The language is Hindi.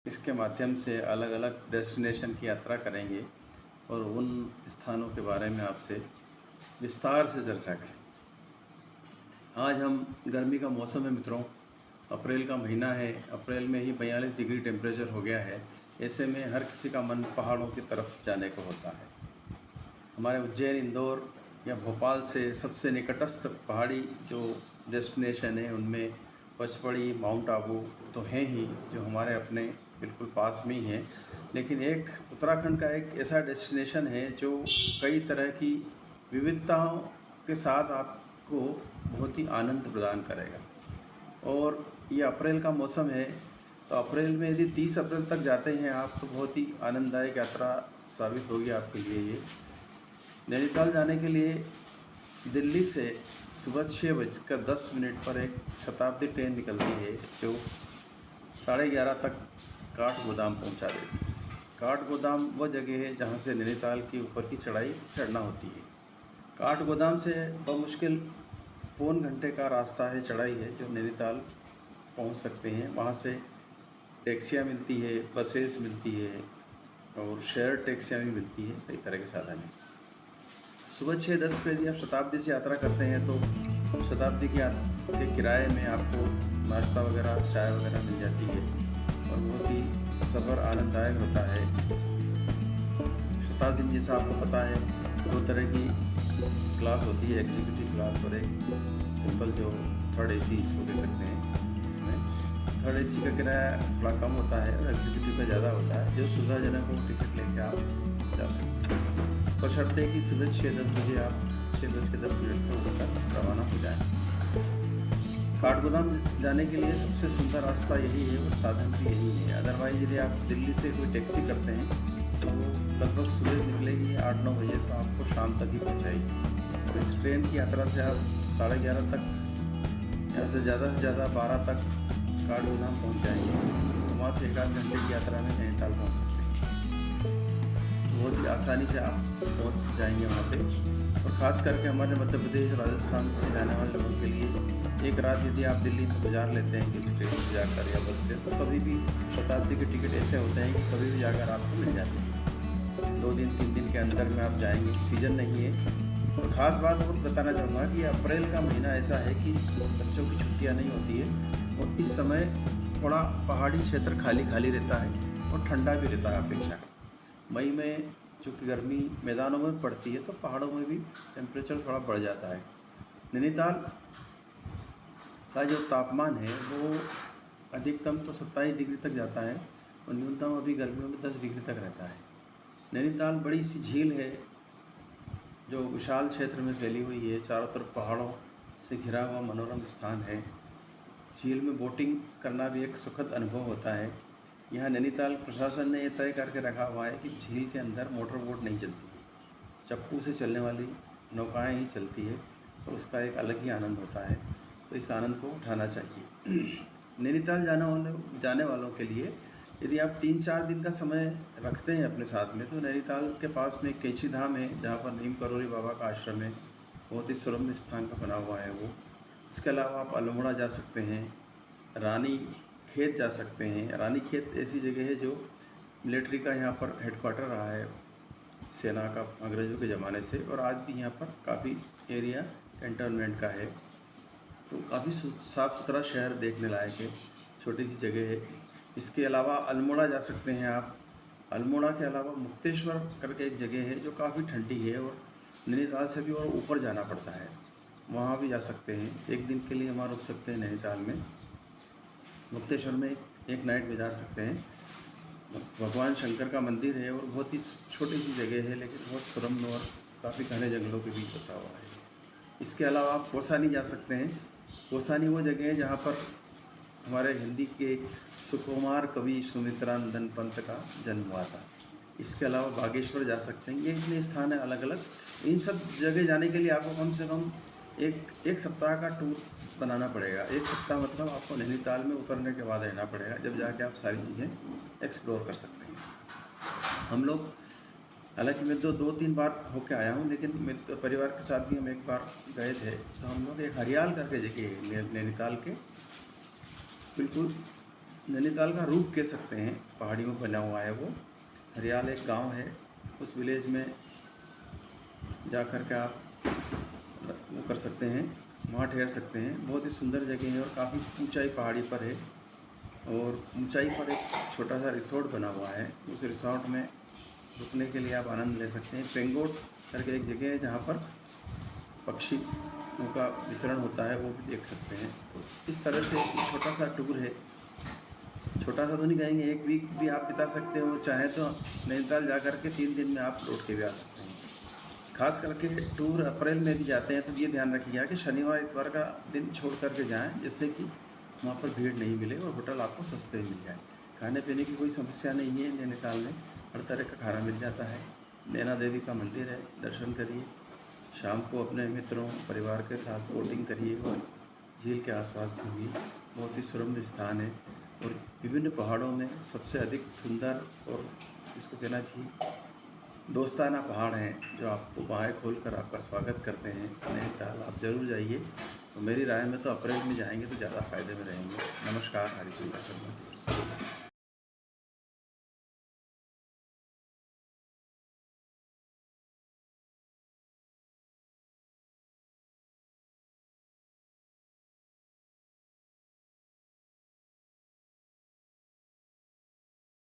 इसके माध्यम से अलग अलग डेस्टिनेशन की यात्रा करेंगे और उन स्थानों के बारे में आपसे विस्तार से चर्चा करेंगे। आज हम गर्मी का मौसम है मित्रों, अप्रैल का महीना है। अप्रैल में ही 42 डिग्री टेम्परेचर हो गया है। ऐसे में हर किसी का मन पहाड़ों की तरफ जाने को होता है। हमारे उज्जैन, इंदौर या भोपाल से सबसे निकटस्थ पहाड़ी जो डेस्टिनेशन है उनमें पचमढ़ी, माउंट आबू तो हैं ही, जो हमारे अपने बिल्कुल पास में ही है। लेकिन एक उत्तराखंड का एक ऐसा डेस्टिनेशन है जो कई तरह की विविधताओं के साथ आपको बहुत ही आनंद प्रदान करेगा। और ये अप्रैल का मौसम है, तो अप्रैल में यदि 30 अप्रैल तक जाते हैं आप तो बहुत ही आनंददायक यात्रा साबित होगी आपके लिए। ये नैनीताल जाने के लिए दिल्ली से सुबह 6:10 पर एक शताब्दी ट्रेन निकलती है जो 11:30 तक काठगोदाम पहुंचा देगी। काठगोदाम वह जगह है जहां से नैनीताल की ऊपर की चढ़ाई चढ़ना होती है। काठगोदाम से बमुश्किल पौन घंटे का रास्ता है, चढ़ाई है, जो नैनीताल पहुंच सकते हैं। वहां से टैक्सियाँ मिलती है, बसेस मिलती है और शेयर टैक्सियाँ भी मिलती है, कई तरह के साधन हैं। सुबह 6:10 पे यदि आप शताब्दी से यात्रा करते हैं तो शताब्दी के किराए में आपको नाश्ता वगैरह, चाय वगैरह मिल जाती है और बहुत ही सफ़र आनंददायक होता है। शताब्दी में जैसा आपको पता है 2 तरह की क्लास होती है, एग्जीक्यूटिव क्लास और एक सिंपल जो थर्ड एसी इसको कह सकते हैं। थर्ड एसी का किराया थोड़ा कम होता है और एग्जीक्यूटिव का ज़्यादा होता है। जो सुविधाजनक हो टिकट लेके आप जा सकते हैं, बशर्ते कि सुबह 6:10 बजे आप 6:10 पर उठकर रवाना हो जाएँ। काठगोदाम जाने के लिए सबसे सुंदर रास्ता यही है और साधन भी यही है। अदरवाइज यदि आप दिल्ली से कोई टैक्सी करते हैं तो वो लगभग सुबह निकलेगी 8-9 बजे, तो आपको शाम तक ही पहुँचाएगी। और इस ट्रेन की यात्रा से आप 11:30 तक या तो ज़्यादा से ज़्यादा 12 तक काठगोदाम पहुँच जाएंगे। वहाँ से 1 आध घंटे की यात्रा में नैनीताल पहुँच सकते हैं। बहुत ही आसानी से आप पहुँच जाएंगे वहाँ पे। और ख़ास करके हमारे मध्य प्रदेश, राजस्थान से जाने वाले लोगों के लिए एक रात यदि आप दिल्ली में गुजार लेते हैं किसी ट्रेन से जाकर या बस से, तो कभी भी शताब्दी के टिकट ऐसे होते हैं कि कभी भी जाकर आपको मिल जाते हैं। 2 दिन 3 दिन के अंदर में आप जाएंगे, सीज़न नहीं है। और ख़ास बात और बताना चाहूँगा कि अप्रैल का महीना ऐसा है कि बच्चों की छुट्टियाँ नहीं होती है और इस समय थोड़ा पहाड़ी क्षेत्र खाली खाली रहता है और ठंडा भी रहता है अपेक्षा। मई में चूँकि गर्मी मैदानों में पड़ती है तो पहाड़ों में भी टेम्परेचर थोड़ा बढ़ जाता है। नैनीताल का जो तापमान है वो अधिकतम तो 27 डिग्री तक जाता है और न्यूनतम अभी गर्मियों में 10 डिग्री तक रहता है। नैनीताल बड़ी सी झील है जो विशाल क्षेत्र में फैली हुई है, चारों तरफ पहाड़ों से घिरा हुआ मनोरम स्थान है। झील में बोटिंग करना भी एक सुखद अनुभव होता है। यहाँ नैनीताल प्रशासन ने यह तय करके रखा हुआ है कि झील के अंदर मोटर बोट नहीं चलती है, चप्पू से चलने वाली नौकाएं ही चलती है और उसका एक अलग ही आनंद होता है, तो इस आनंद को उठाना चाहिए। नैनीताल जाने वालों के लिए यदि आप 3-4 दिन का समय रखते हैं अपने साथ में, तो नैनीताल के पास में कैंची धाम है जहाँ पर नीम करोली बाबा का आश्रम है, बहुत ही सुरम्य स्थान का बना हुआ है वो। उसके अलावा आप अल्मोड़ा जा सकते हैं, रानी खेत जा सकते हैं। रानी खेत ऐसी जगह है जो मिलिट्री का यहाँ पर हेडक्वार्टर रहा है, सेना का, अंग्रेज़ों के ज़माने से, और आज भी यहाँ पर काफ़ी एरिया कैंटोनमेंट का है। तो काफ़ी साफ़ सुथरा शहर देखने लायक है, छोटी सी जगह है। इसके अलावा अल्मोड़ा जा सकते हैं आप। अल्मोड़ा के अलावा मुक्तेश्वर करके एक जगह है जो काफ़ी ठंडी है और नैनीताल से भी और ऊपर जाना पड़ता है, वहाँ भी जा सकते हैं। एक दिन के लिए वहाँ रुक सकते हैं नैनीताल में। मुक्तेश्वर में एक नाइट गुजार सकते हैं। भगवान शंकर का मंदिर है और बहुत ही छोटी सी जगह है, लेकिन बहुत सुरम्य और काफ़ी घने जंगलों के बीच बसा हुआ है। इसके अलावा आप कौसानी जा सकते हैं। कौसानी वो जगह है जहाँ पर हमारे हिंदी के सुकुमार कवि सुमित्रानंदन पंत का जन्म हुआ था। इसके अलावा बागेश्वर जा सकते हैं। ये इतने स्थान है अलग अलग। इन सब जगह जाने के लिए आपको कम से कम एक सप्ताह का टूर बनाना पड़ेगा। 1 सप्ताह मतलब आपको नैनीताल में उतरने के बाद रहना पड़ेगा, जब जाके आप सारी चीज़ें एक्सप्लोर कर सकते हैं। हम लोग, हालांकि मैं 2-3 बार होके आया हूँ, लेकिन मैं तो परिवार के साथ भी हम एक बार गए थे। तो हम लोग एक हरियाल करके जगह है नैनीताल के बिल्कुल नैनीताल का रूप कह सकते हैं, पहाड़ियों में बना हुआ है वो। हरियाल एक गांव है, उस विलेज में जा कर के आप वो कर सकते हैं, वहाँ ठहर सकते हैं। बहुत ही सुंदर जगह है और काफ़ी ऊंचाई पहाड़ी पर है, और ऊंचाई पर एक छोटा सा रिसोर्ट बना हुआ है। उस रिसोर्ट में रुकने के लिए आप आनंद ले सकते हैं। पेंगोट करके एक जगह है जहाँ पर पक्षियों का विचरण होता है, वो भी देख सकते हैं। तो इस तरह से एक छोटा सा टूर है, छोटा सा तो नहीं कहेंगे, 1 वीक भी आप बिता सकते हो। चाहे तो नैनीताल जा कर के 3 दिन में आप लौट के भी आ सकते हैं। खास करके टूर अप्रैल में भी जाते हैं तो ये ध्यान रखिएगा कि शनिवार इतवार का दिन छोड़ करके जाएं, जिससे कि वहाँ पर भीड़ नहीं मिले और होटल आपको सस्ते मिल जाए। खाने पीने की कोई समस्या नहीं है नैनीताल में, हर तरह का खाना मिल जाता है। नैना देवी का मंदिर है, दर्शन करिए। शाम को अपने मित्रों परिवार के साथ बोटिंग करिए और झील के आसपास घूमिए। बहुत ही सुरम्य स्थान है, और विभिन्न पहाड़ों में सबसे अधिक सुंदर और इसको कहना चाहिए दोस्ताना पहाड़ हैं, जो आपको बाहें खोलकर आपका स्वागत करते हैं। नैनीताल आप ज़रूर जाइए। तो मेरी राय में तो अप्रैल में जाएंगे तो ज़्यादा फायदे में रहेंगे। नमस्कार, हरिचंद्र शर्मा जी।